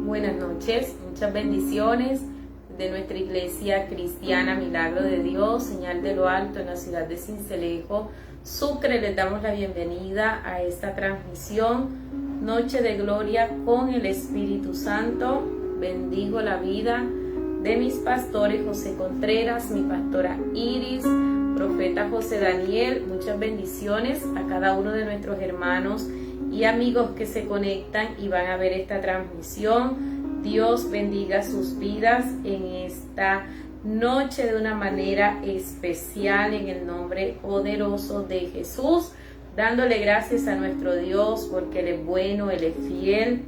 Buenas noches, muchas bendiciones de nuestra iglesia cristiana Milagro de Dios, Señal de lo Alto en la ciudad de Sincelejo, Sucre. Les damos la bienvenida a esta transmisión, Noche de Gloria con el Espíritu Santo. Bendigo la vida de mis pastores José Contreras, mi pastora Iris, profeta José Daniel. Muchas bendiciones a cada uno de nuestros hermanos y amigos que se conectan y van a ver esta transmisión. Dios bendiga sus vidas en esta noche de una manera especial en el nombre poderoso de Jesús, dándole gracias a nuestro Dios porque Él es bueno, Él es fiel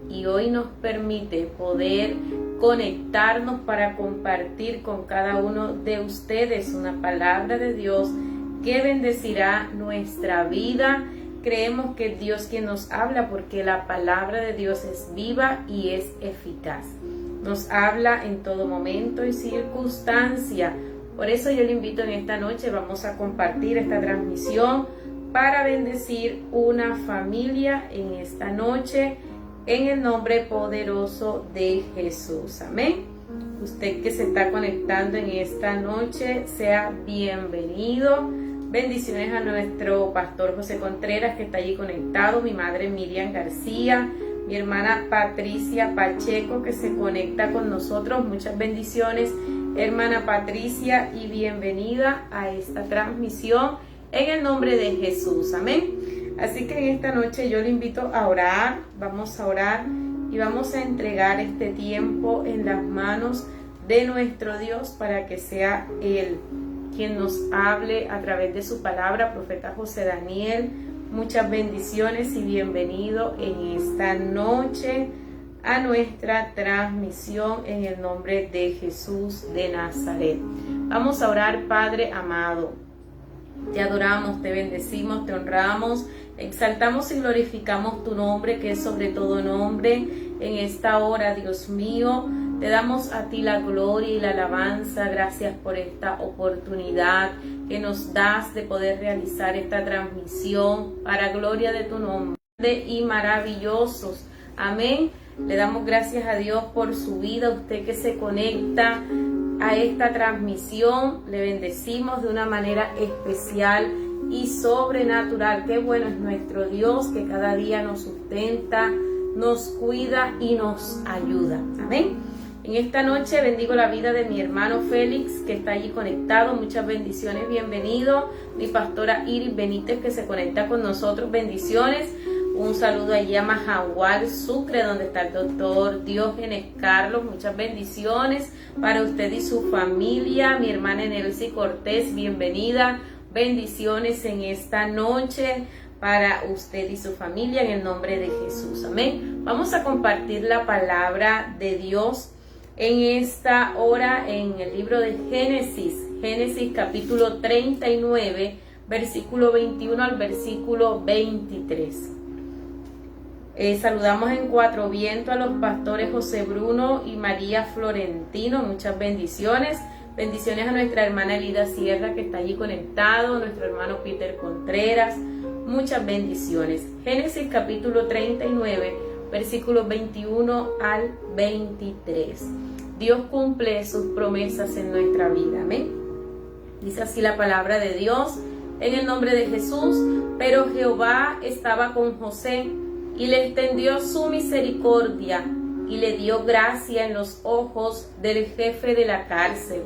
y hoy nos permite poder conectarnos para compartir con cada uno de ustedes una palabra de Dios que bendecirá nuestra vida. Creemos que es Dios quien nos habla porque la palabra de Dios es viva y es eficaz. Nos habla en todo momento y circunstancia. Por eso yo le invito en esta noche, vamos a compartir esta transmisión para bendecir una familia en esta noche en el nombre poderoso de Jesús. Amén. Usted que se está conectando en esta noche, sea bienvenido. Bendiciones a nuestro pastor José Contreras que está allí conectado, mi madre Miriam García, mi hermana Patricia Pacheco que se conecta con nosotros. Muchas bendiciones, hermana Patricia, y bienvenida a esta transmisión en el nombre de Jesús. Amén. Así que en esta noche yo le invito a orar. Vamos a orar y vamos a entregar este tiempo en las manos de nuestro Dios para que sea Él quien nos hable a través de su palabra. Profeta José Daniel, muchas bendiciones y bienvenido en esta noche a nuestra transmisión en el nombre de Jesús de Nazaret. Vamos a orar. Padre amado, te adoramos, te bendecimos, te honramos, exaltamos y glorificamos tu nombre que es sobre todo nombre. En esta hora, Dios mío, te damos a ti la gloria y la alabanza. Gracias por esta oportunidad que nos das de poder realizar esta transmisión para gloria de tu nombre y maravillosos. Amén. Le damos gracias a Dios por su vida, usted que se conecta a esta transmisión. Le bendecimos de una manera especial y sobrenatural. Qué bueno es nuestro Dios que cada día nos sustenta, nos cuida y nos ayuda. Amén. En esta noche bendigo la vida de mi hermano Félix que está allí conectado. Muchas bendiciones, bienvenido. Mi pastora Iris Benítez que se conecta con nosotros, bendiciones. Un saludo allí a Majahual, Sucre, donde está el doctor Diógenes Carlos. Muchas bendiciones para usted y su familia. Mi hermana Nelcy Cortés, bienvenida. Bendiciones en esta noche para usted y su familia en el nombre de Jesús. Amén. Vamos a compartir la palabra de Dios en esta hora en el libro de Génesis. Génesis capítulo 39, versículo 21 al versículo 23. Saludamos en Cuatro Vientos a los pastores José Bruno y María Florentino. Muchas bendiciones. Bendiciones a nuestra hermana Elida Sierra que está allí conectado, nuestro hermano Peter Contreras. Muchas bendiciones. Génesis capítulo 39, versículos 21 al 23. Dios cumple sus promesas en nuestra vida. Amén. Dice así la palabra de Dios en el nombre de Jesús. Pero Jehová estaba con José y le extendió su misericordia y le dio gracia en los ojos del jefe de la cárcel.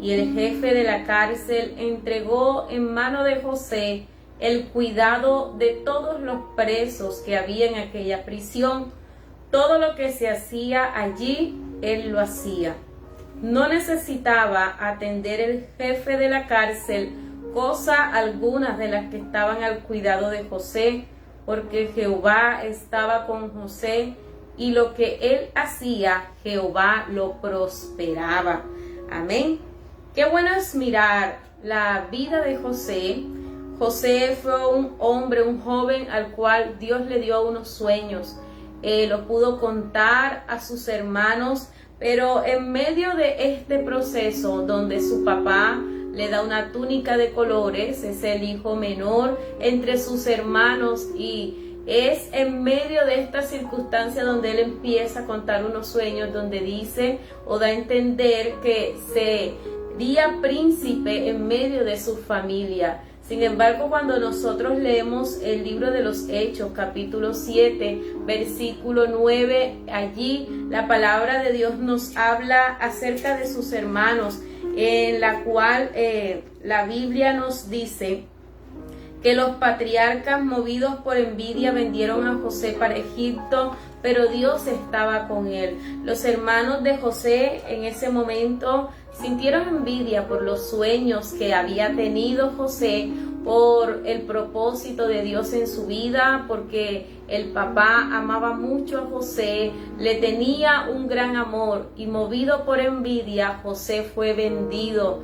Y el jefe de la cárcel entregó en mano de José el cuidado de todos los presos que había en aquella prisión. Todo lo que se hacía allí, él lo hacía. No necesitaba atender el jefe de la cárcel cosa alguna de las que estaban al cuidado de José, porque Jehová estaba con José y lo que él hacía, Jehová lo prosperaba. Amén. Qué bueno es mirar la vida de José. José fue un hombre, un joven al cual Dios le dio unos sueños. Lo pudo contar a sus hermanos, pero en medio de este proceso donde su papá le da una túnica de colores, es el hijo menor entre sus hermanos y Es en medio de esta circunstancia donde él empieza a contar unos sueños, donde dice o da a entender que sería príncipe en medio de su familia. Sin embargo, cuando nosotros leemos el libro de los Hechos, capítulo 7, versículo 9, allí la palabra de Dios nos habla acerca de sus hermanos, en la cual la Biblia nos dice que los patriarcas, movidos por envidia, vendieron a José para Egipto, pero Dios estaba con él. Los hermanos de José en ese momento sintieron envidia por los sueños que había tenido José, por el propósito de Dios en su vida, porque el papá amaba mucho a José, le tenía un gran amor, y movido por envidia, José fue vendido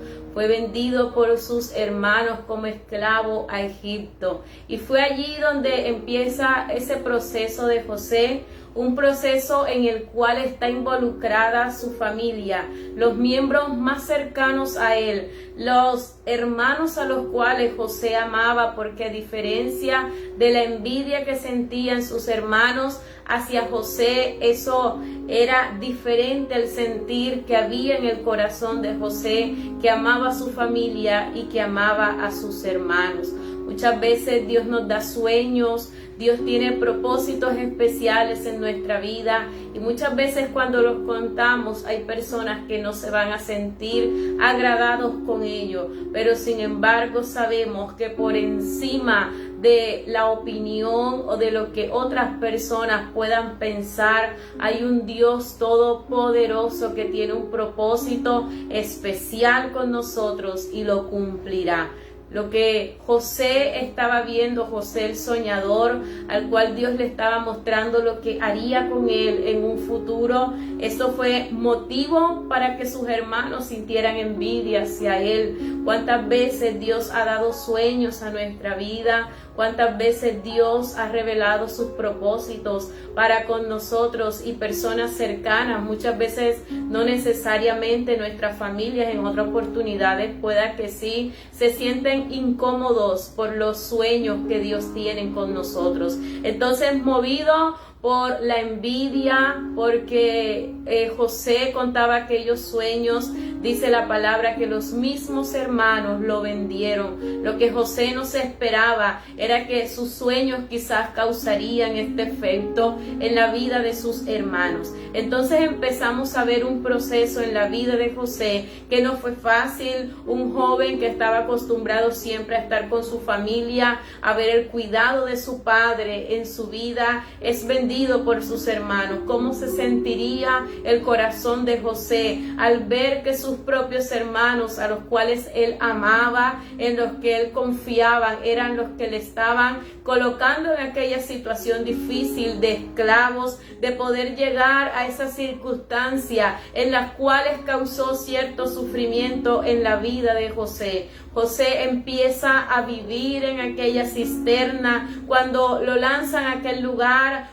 por sus hermanos como esclavo a Egipto. Y fue allí donde empieza ese proceso de José, un proceso en el cual está involucrada su familia, los miembros más cercanos a él, los hermanos a los cuales José amaba, porque a diferencia de la envidia que sentían sus hermanos hacia José, eso era diferente al sentir que había en el corazón de José, que amaba a su familia y que amaba a sus hermanos. Muchas veces Dios nos da sueños, Dios tiene propósitos especiales en nuestra vida, y muchas veces cuando los contamos hay personas que no se van a sentir agradados con ello, pero sin embargo sabemos que por encima de la opinión o de lo que otras personas puedan pensar, hay un Dios todopoderoso que tiene un propósito especial con nosotros y lo cumplirá. Lo que José estaba viendo, José el soñador, al cual Dios le estaba mostrando lo que haría con él en un futuro, eso fue motivo para que sus hermanos sintieran envidia hacia él. ¿Cuántas veces Dios ha dado sueños a nuestra vida? ¿Cuántas veces Dios ha revelado sus propósitos para con nosotros y personas cercanas? Muchas veces no necesariamente nuestras familias, en otras oportunidades pueda que sí, se sienten incómodos por los sueños que Dios tiene con nosotros. Entonces, movido por la envidia, porque José contaba aquellos sueños, dice la palabra que los mismos hermanos lo vendieron. Lo que José no se esperaba era que sus sueños quizás causarían este efecto en la vida de sus hermanos. Entonces empezamos a ver un proceso en la vida de José que no fue fácil. Un joven que estaba acostumbrado siempre a estar con su familia, a ver el cuidado de su padre en su vida, es vendido por sus hermanos. ¿Cómo se sentiría el corazón de José al ver que sus propios hermanos, a los cuales él amaba, en los que él confiaba, eran los que le estaban colocando en aquella situación difícil de esclavos, de poder llegar a esa circunstancia en las cuales causó cierto sufrimiento en la vida de José? José empieza a vivir en aquella cisterna. Cuando lo lanzan a aquel lugar,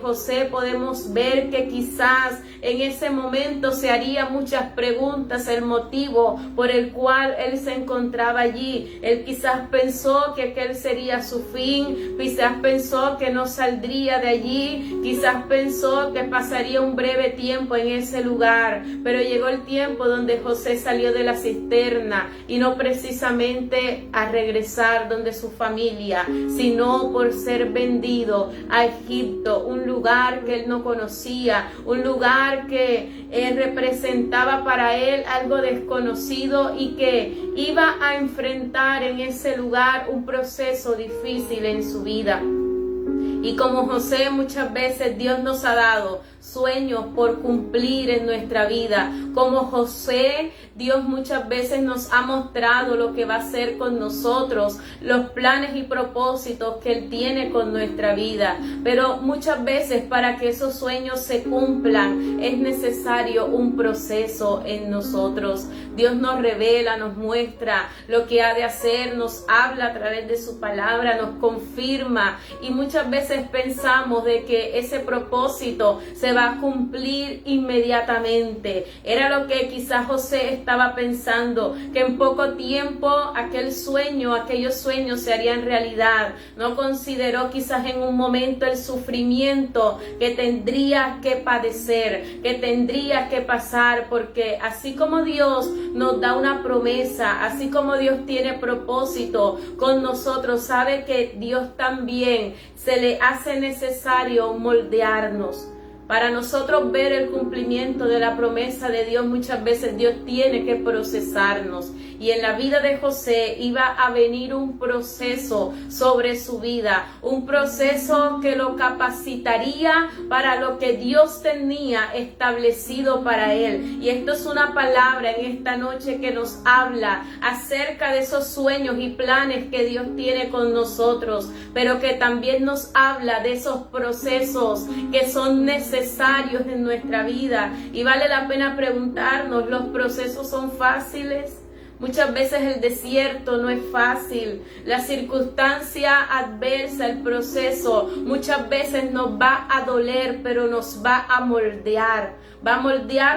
José podemos ver que quizás en ese momento se haría muchas preguntas, el motivo por el cual él se encontraba allí. Él quizás pensó que aquel sería su fin, quizás pensó que no saldría de allí, quizás pensó que pasaría un breve tiempo en ese lugar, pero llegó el tiempo donde José salió de la cisterna, y no precisamente a regresar donde su familia, sino por ser vendido a Egipto, un lugar que él no conocía, un lugar que representaba para él algo desconocido, y que iba a enfrentar en ese lugar un proceso difícil en su vida. Y como José, muchas veces Dios nos ha dado sueños por cumplir en nuestra vida. Como José, Dios muchas veces nos ha mostrado lo que va a hacer con nosotros, los planes y propósitos que Él tiene con nuestra vida. Pero muchas veces, para que esos sueños se cumplan, es necesario un proceso en nosotros. Dios nos revela, nos muestra lo que ha de hacer, nos habla a través de su palabra, nos confirma, y muchas veces pensamos de que ese propósito se va a cumplir inmediatamente. Era lo que quizás José estaba pensando, que en poco tiempo aquellos sueños se harían realidad. No consideró quizás en un momento el sufrimiento que tendría que padecer, que tendría que pasar, porque así como Dios nos da una promesa, así como Dios tiene propósito con nosotros, sabe que Dios también se le hace necesario moldearnos. Para nosotros ver el cumplimiento de la promesa de Dios, muchas veces Dios tiene que procesarnos. Y en la vida de José iba a venir un proceso sobre su vida, un proceso que lo capacitaría para lo que Dios tenía establecido para él. Y esto es una palabra en esta noche que nos habla acerca de esos sueños y planes que Dios tiene con nosotros, pero que también nos habla de esos procesos que son necesarios en nuestra vida. Y vale la pena preguntarnos, ¿los procesos son fáciles? Muchas veces el desierto no es fácil, la circunstancia adversa, el proceso, muchas veces nos va a doler, pero nos va a moldear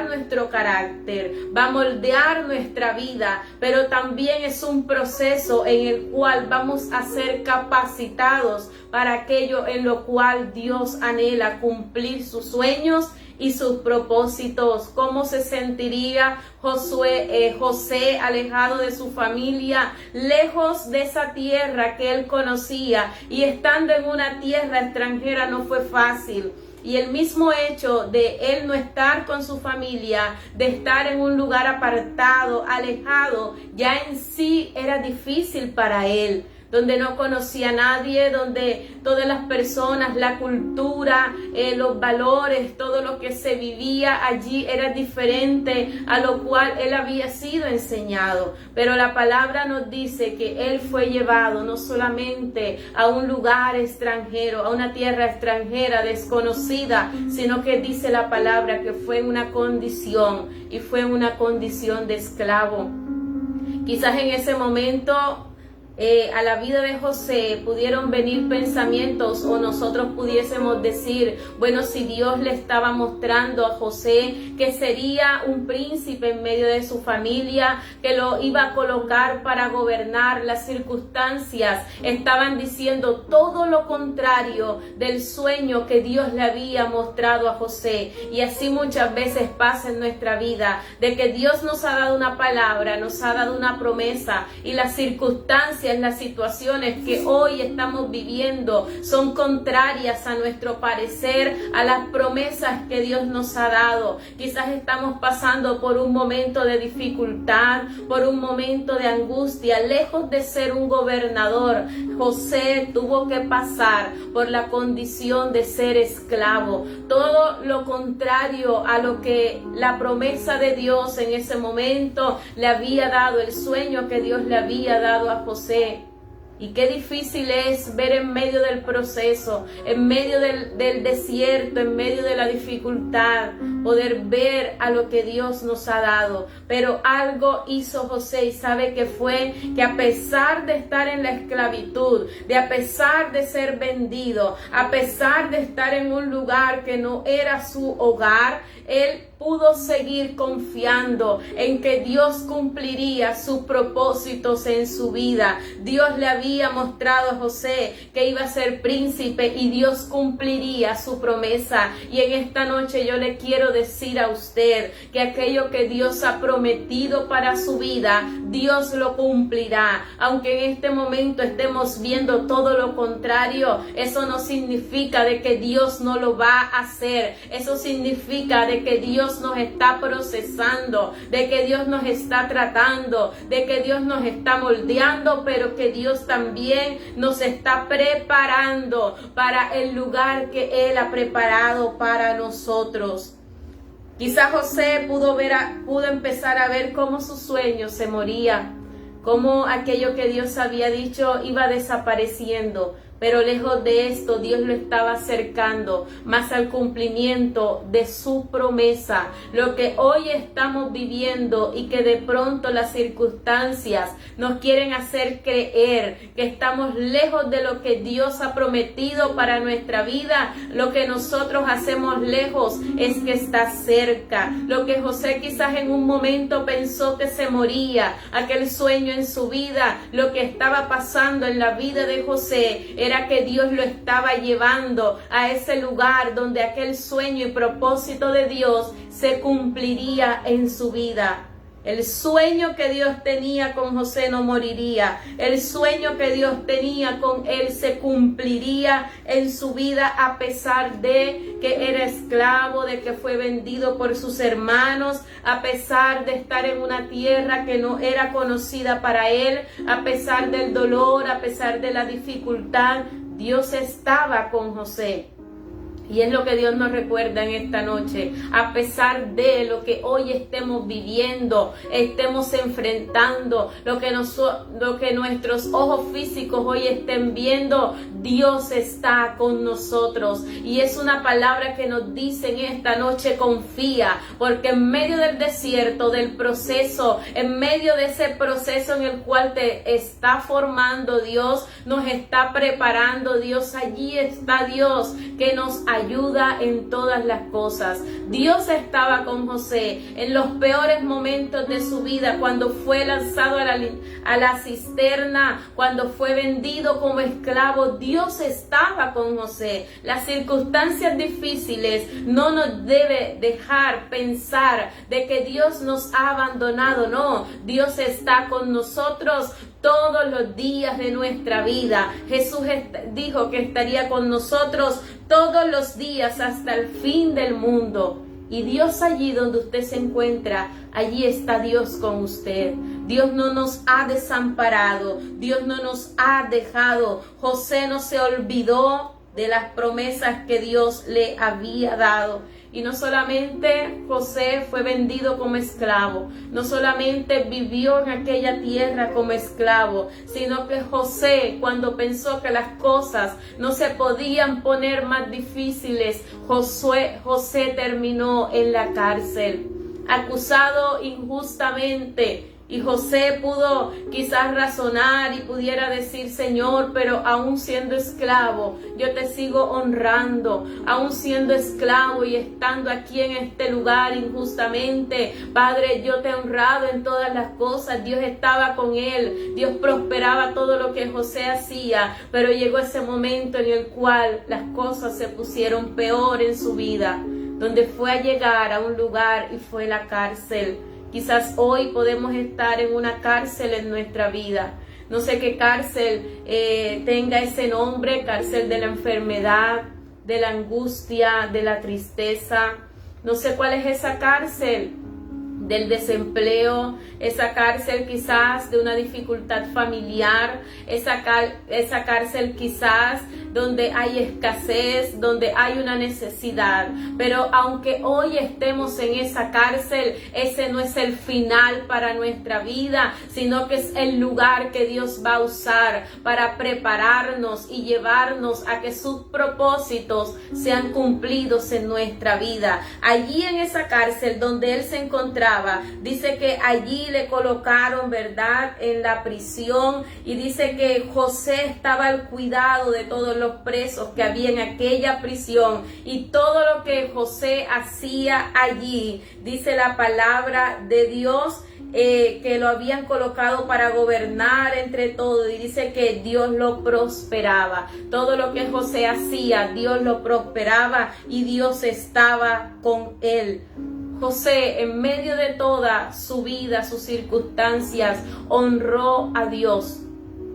nuestro carácter, va a moldear nuestra vida, pero también es un proceso en el cual vamos a ser capacitados para aquello en lo cual Dios anhela cumplir sus sueños y sus propósitos. ¿Cómo se sentiría José alejado de su familia, lejos de esa tierra que él conocía, y estando en una tierra extranjera? No fue fácil. Y el mismo hecho de él no estar con su familia, de estar en un lugar apartado, alejado, ya en sí era difícil para él, donde no conocía a nadie, donde todas las personas, la cultura, los valores, todo lo que se vivía allí era diferente a lo cual él había sido enseñado. Pero la palabra nos dice que él fue llevado no solamente a un lugar extranjero, a una tierra extranjera, desconocida, sino que dice la palabra que fue en una condición, y fue en una condición de esclavo. Quizás en ese momento a la vida de José pudieron venir pensamientos, o nosotros pudiésemos decir, bueno, si Dios le estaba mostrando a José que sería un príncipe en medio de su familia, que lo iba a colocar para gobernar, las circunstancias estaban diciendo todo lo contrario del sueño que Dios le había mostrado a José. Y así muchas veces pasa en nuestra vida, de que Dios nos ha dado una palabra, nos ha dado una promesa, y las circunstancias, las situaciones que hoy estamos viviendo son contrarias a nuestro parecer, a las promesas que Dios nos ha dado. Quizás estamos pasando por un momento de dificultad, por un momento de angustia. Lejos de ser un gobernador, José tuvo que pasar por la condición de ser esclavo. Todo lo contrario a lo que la promesa de Dios en ese momento le había dado, el sueño que Dios le había dado a José. Y qué difícil es ver en medio del proceso, en medio del desierto, en medio de la dificultad, poder ver a lo que Dios nos ha dado. Pero algo hizo José, y sabe que fue que a pesar de estar en la esclavitud, a pesar de ser vendido, a pesar de estar en un lugar que no era su hogar, él pudo seguir confiando en que Dios cumpliría sus propósitos en su vida. Dios le había mostrado a José que iba a ser príncipe, y Dios cumpliría su promesa. Y en esta noche yo le quiero decir a usted que aquello que Dios ha prometido para su vida, Dios lo cumplirá. Aunque en este momento estemos viendo todo lo contrario, eso no significa de que Dios no lo va a hacer. Eso significa de que Dios nos está procesando, de que Dios nos está tratando, de que Dios nos está moldeando, pero que Dios también nos está preparando para el lugar que Él ha preparado para nosotros. Quizás José pudo empezar a ver cómo su sueño se moría, cómo aquello que Dios había dicho iba desapareciendo, Pero lejos de esto, Dios lo estaba acercando más al cumplimiento de su promesa. Lo que hoy estamos viviendo y que de pronto las circunstancias nos quieren hacer creer que estamos lejos de lo que Dios ha prometido para nuestra vida, lo que nosotros hacemos lejos es que está cerca. Lo que José quizás en un momento pensó que se moría, aquel sueño en su vida, lo que estaba pasando en la vida de José era que Dios lo estaba llevando a ese lugar donde aquel sueño y propósito de Dios se cumpliría en su vida. El sueño que Dios tenía con José no moriría. El sueño que Dios tenía con él se cumpliría en su vida, a pesar de que era esclavo, de que fue vendido por sus hermanos, a pesar de estar en una tierra que no era conocida para él, a pesar del dolor, a pesar de la dificultad. Dios estaba con José. Y es lo que Dios nos recuerda en esta noche. A pesar de lo que hoy estemos viviendo, estemos enfrentando, lo que nuestros ojos físicos hoy estén viendo, Dios está con nosotros. Y es una palabra que nos dice en esta noche: confía, porque en medio del desierto, del proceso, en medio de ese proceso en el cual te está formando Dios, nos está preparando Dios, allí está Dios que nos ayuda en todas las cosas. Dios estaba con José en los peores momentos de su vida, cuando fue lanzado a la cisterna, cuando fue vendido como esclavo. Dios estaba con José. Las circunstancias difíciles no nos debe dejar pensar de que Dios nos ha abandonado. No, Dios está con nosotros todos los días de nuestra vida. Jesús dijo que estaría con nosotros todos los días hasta el fin del mundo. Y Dios, allí donde usted se encuentra, allí está Dios con usted. Dios no nos ha desamparado, Dios no nos ha dejado. José no se olvidó de las promesas que Dios le había dado. Y no solamente José fue vendido como esclavo, no solamente vivió en aquella tierra como esclavo, sino que José, cuando pensó que las cosas no se podían poner más difíciles, José terminó en la cárcel, acusado injustamente. Y José pudo quizás razonar y pudiera decir: Señor, pero aún siendo esclavo, yo te sigo honrando. Aún siendo esclavo y estando aquí en este lugar injustamente, Padre, yo te he honrado en todas las cosas. Dios estaba con él. Dios prosperaba todo lo que José hacía. Pero llegó ese momento en el cual las cosas se pusieron peor en su vida, donde fue a llegar a un lugar y fue la cárcel. Quizás hoy podemos estar en una cárcel en nuestra vida. No sé qué cárcel tenga ese nombre: cárcel de la enfermedad, de la angustia, de la tristeza. No sé cuál es esa cárcel del desempleo, esa cárcel quizás de una dificultad familiar, esa cárcel quizás donde hay escasez, donde hay una necesidad. Pero aunque hoy estemos en esa cárcel, ese no es el final para nuestra vida, sino que es el lugar que Dios va a usar para prepararnos y llevarnos a que sus propósitos sean cumplidos en nuestra vida. Allí en esa cárcel donde él se encontraba, dice que allí le colocaron, ¿verdad?, en la prisión, y dice que José estaba al cuidado de todos los presos que había en aquella prisión, y todo lo que José hacía allí, dice la palabra de Dios, que lo habían colocado para gobernar entre todos, y dice que Dios lo prosperaba. Todo lo que José hacía, Dios lo prosperaba y Dios estaba con él. José, en medio de toda su vida, sus circunstancias, honró a Dios.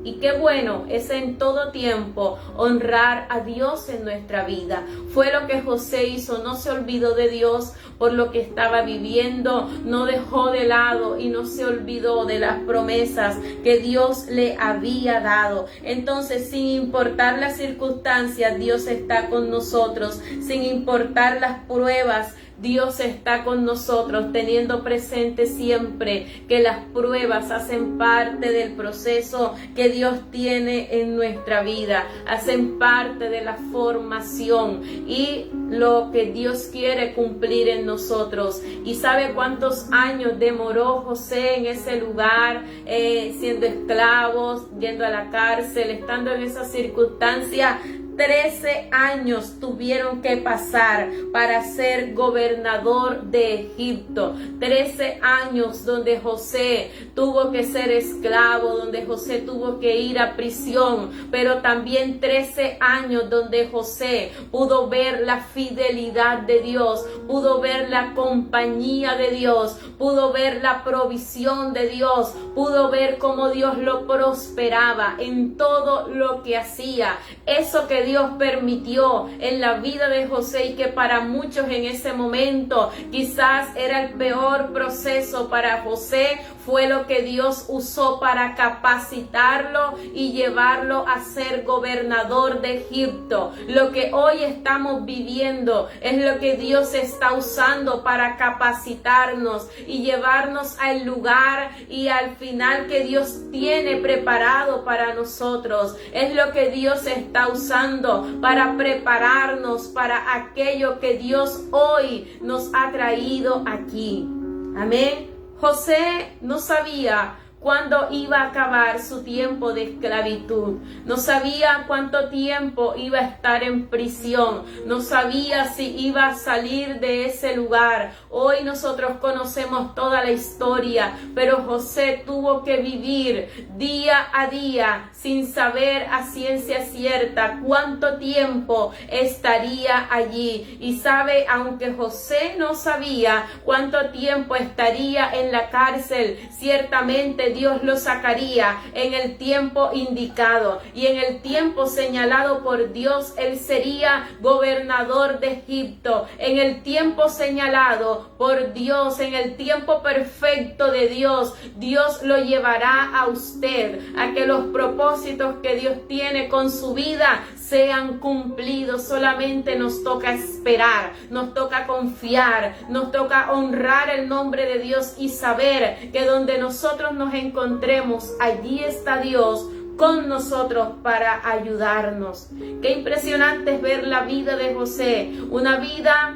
Y qué bueno es en todo tiempo honrar a Dios en nuestra vida. Fue lo que José hizo. No se olvidó de Dios por lo que estaba viviendo. No dejó de lado y no se olvidó de las promesas que Dios le había dado. Entonces, sin importar las circunstancias, Dios está con nosotros. Sin importar las pruebas Dios está con nosotros, teniendo presente siempre que las pruebas hacen parte del proceso que Dios tiene en nuestra vida, hacen parte de la formación y lo que Dios quiere cumplir en nosotros. ¿Y sabe cuántos años demoró José en ese lugar, siendo esclavos, yendo a la cárcel, estando en esa circunstancia? 13 años tuvieron que pasar para ser gobernador de Egipto. 13 años donde José tuvo que ser esclavo, donde José tuvo que ir a prisión, pero también 13 años donde José pudo ver la fidelidad de Dios, pudo ver la compañía de Dios, pudo ver la provisión de Dios, pudo ver cómo Dios lo prosperaba en todo lo que hacía. Eso que Dios permitió en la vida de José y que para muchos en ese momento quizás era el peor proceso para José, fue lo que Dios usó para capacitarlo y llevarlo a ser gobernador de Egipto. Lo que hoy estamos viviendo es lo que Dios está usando para capacitarnos y llevarnos al lugar y al final que Dios tiene preparado para nosotros. Es lo que Dios está usando para prepararnos para aquello que Dios hoy nos ha traído aquí. Amén. José no sabía cuándo iba a acabar su tiempo de esclavitud, no sabía cuánto tiempo iba a estar en prisión, no sabía si iba a salir de ese lugar. Hoy nosotros conocemos toda la historia, pero José tuvo que vivir día a día sin saber a ciencia cierta cuánto tiempo estaría allí. Y sabe, aunque José no sabía cuánto tiempo estaría en la cárcel, ciertamente Dios lo sacaría en el tiempo indicado y en el tiempo señalado por Dios. Él sería gobernador de Egipto en el tiempo señalado por Dios, en el tiempo perfecto de Dios. Dios lo llevará a usted a que los propósitos que Dios tiene con su vida sean cumplidos. Solamente nos toca esperar, nos toca confiar, nos toca honrar el nombre de Dios y saber que donde nosotros nos encontremos, allí está Dios con nosotros para ayudarnos. Qué impresionante es ver la vida de José, una vida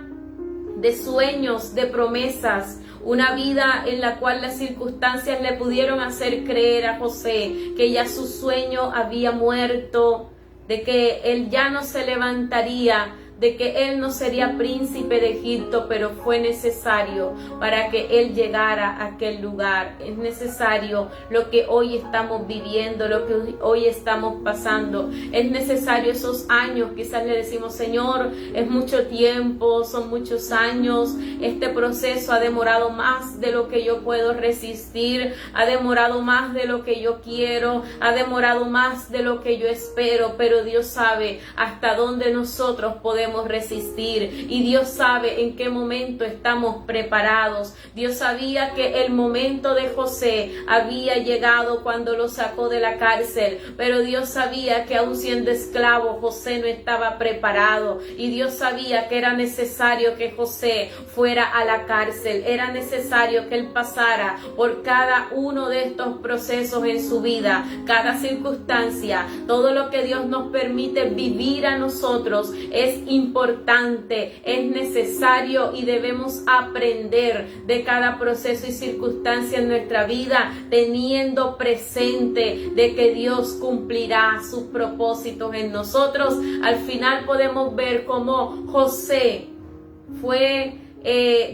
de sueños, de promesas, una vida en la cual las circunstancias le pudieron hacer creer a José que ya su sueño había muerto, de que él ya no se levantaría, de que él no sería príncipe de Egipto, pero fue necesario para que él llegara a aquel lugar. Es necesario lo que hoy estamos viviendo, lo que hoy estamos pasando. Es necesario esos años. Quizás le decimos, Señor, es mucho tiempo, son muchos años, este proceso ha demorado más de lo que yo puedo resistir, ha demorado más de lo que yo quiero, ha demorado más de lo que yo espero, pero Dios sabe hasta dónde nosotros podemos resistir y Dios sabe en qué momento estamos preparados. Dios sabía que el momento de José había llegado cuando lo sacó de la cárcel, pero Dios sabía que aún siendo esclavo José no estaba preparado y Dios sabía que era necesario que José fuera a la cárcel, era necesario que él pasara por cada uno de estos procesos en su vida, cada circunstancia. Todo lo que Dios nos permite vivir a nosotros es importante, es necesario y debemos aprender de cada proceso y circunstancia en nuestra vida, teniendo presente de que Dios cumplirá sus propósitos en nosotros. Al final podemos ver cómo José fue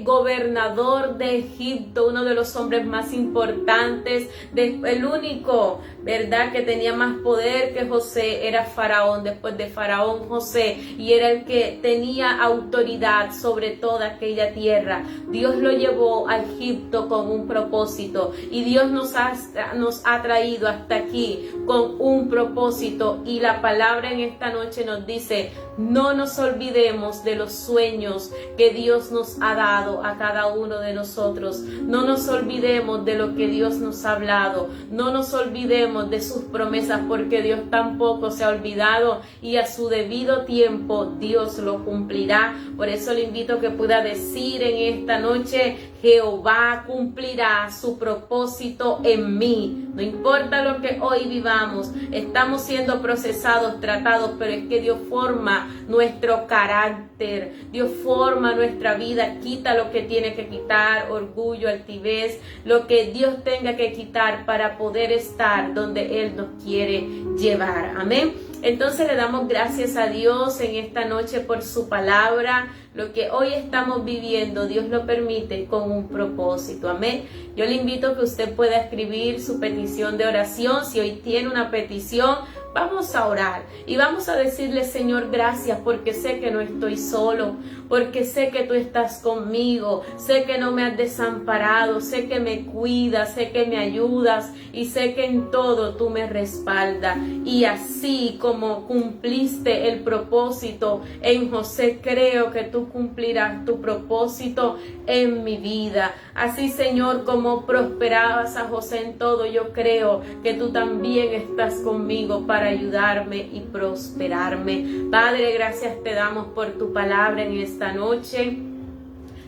gobernador de Egipto, uno de los hombres más importantes, el único, ¿verdad?, que tenía más poder que José era Faraón. Después de Faraón, José, y era el que tenía autoridad sobre toda aquella tierra. Dios lo llevó a Egipto con un propósito y Dios nos ha traído hasta aquí con un propósito, y la palabra en esta noche nos dice: No nos olvidemos de los sueños que Dios nos ha dado a cada uno de nosotros. No nos olvidemos de lo que Dios nos ha hablado. No nos olvidemos de sus promesas, porque Dios tampoco se ha olvidado y a su debido tiempo Dios lo cumplirá. Por eso le invito a que pueda decir en esta noche: Jehová cumplirá su propósito en mí. No importa lo que hoy vivamos, estamos siendo procesados, tratados, pero es que Dios forma nuestro carácter, Dios forma nuestra vida, quita lo que tiene que quitar, orgullo, altivez, lo que Dios tenga que quitar para poder estar donde Él nos quiere llevar. Amén. Entonces le damos gracias a Dios en esta noche por su palabra. Lo que hoy estamos viviendo, Dios lo permite con un propósito. Amén. Yo le invito a que usted pueda escribir su petición de oración. Si hoy tiene una petición, vamos a orar y vamos a decirle: Señor, gracias, porque sé que no estoy solo, porque sé que tú estás conmigo, sé que no me has desamparado, sé que me cuidas, sé que me ayudas y sé que en todo tú me respaldas. Y así como cumpliste el propósito en José, creo que tú cumplirás tu propósito en mi vida. Así, Señor, como prosperabas a José en todo, yo creo que tú también estás conmigo para ayudarme y prosperarme. Padre, gracias te damos por tu palabra en esta noche.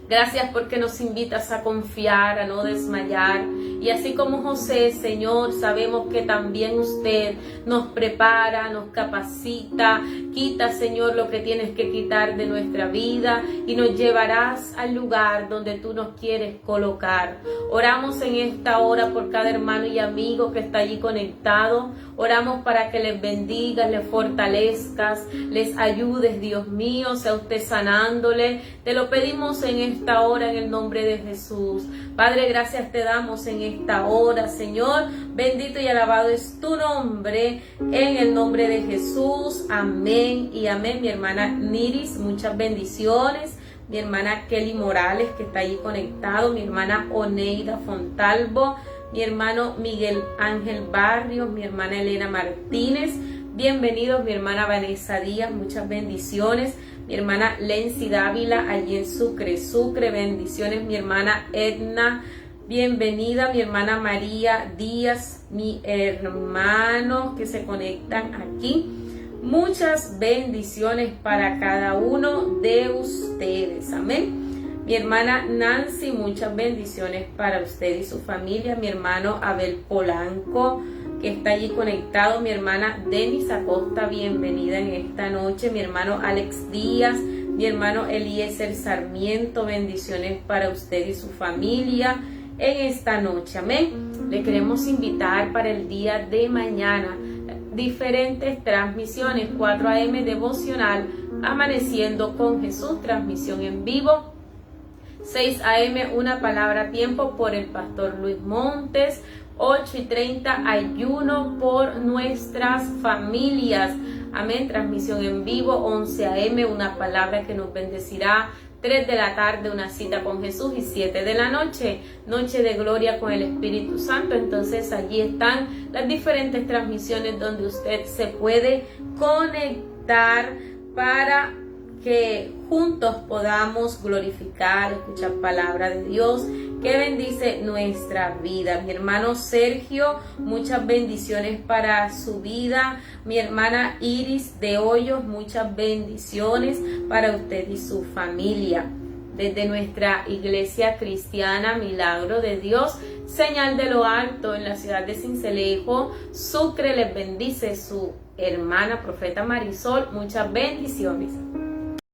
Gracias porque nos invitas a confiar, a no desmayar. Y así como José, Señor, sabemos que también usted nos prepara, nos capacita. Quita, Señor, lo que tienes que quitar de nuestra vida y nos llevarás al lugar donde tú nos quieres colocar. Oramos en esta hora por cada hermano y amigo que está allí conectado. Oramos para que les bendigas, les fortalezcas, les ayudes, Dios mío, sea usted sanándole. Te lo pedimos en esta hora en el nombre de Jesús. Padre, gracias te damos en esta hora, Señor. Bendito y alabado es tu nombre, en el nombre de Jesús. Amén y amén. Mi hermana Niris, muchas bendiciones. Mi hermana Kelly Morales, que está allí conectado. Mi hermana Oneida Fontalvo. Mi hermano Miguel Ángel Barrios, mi hermana Elena Martínez, bienvenidos, mi hermana Vanessa Díaz, muchas bendiciones, mi hermana Lency Dávila, allí en Sucre, bendiciones, mi hermana Edna, bienvenida, mi hermana María Díaz, mi hermano que se conectan aquí, muchas bendiciones para cada uno de ustedes, amén. Mi hermana Nancy, muchas bendiciones para usted y su familia. Mi hermano Abel Polanco, que está allí conectado. Mi hermana Denis Acosta, bienvenida en esta noche. Mi hermano Alex Díaz. Mi hermano Eliezer Sarmiento, bendiciones para usted y su familia en esta noche. Amén. Le queremos invitar para el día de mañana diferentes transmisiones. 4 a.m. devocional, Amaneciendo con Jesús, transmisión en vivo. 6 a.m. una palabra a tiempo por el pastor Luis Montes. 8:30 ayuno por nuestras familias. Amén. Transmisión en vivo. 11 a.m. una palabra que nos bendecirá. 3 de la tarde una cita con Jesús. Y 7 de la noche, noche de gloria con el Espíritu Santo. Entonces allí están las diferentes transmisiones donde usted se puede conectar para que juntos podamos glorificar, escuchar palabra de Dios que bendice nuestra vida. Mi hermano Sergio, muchas bendiciones para su vida. Mi hermana Iris de Hoyos, muchas bendiciones para usted y su familia. Desde nuestra iglesia cristiana Milagro de Dios, señal de lo alto en la ciudad de Sincelejo, Sucre, les bendice su hermana profeta Marisol. Muchas bendiciones.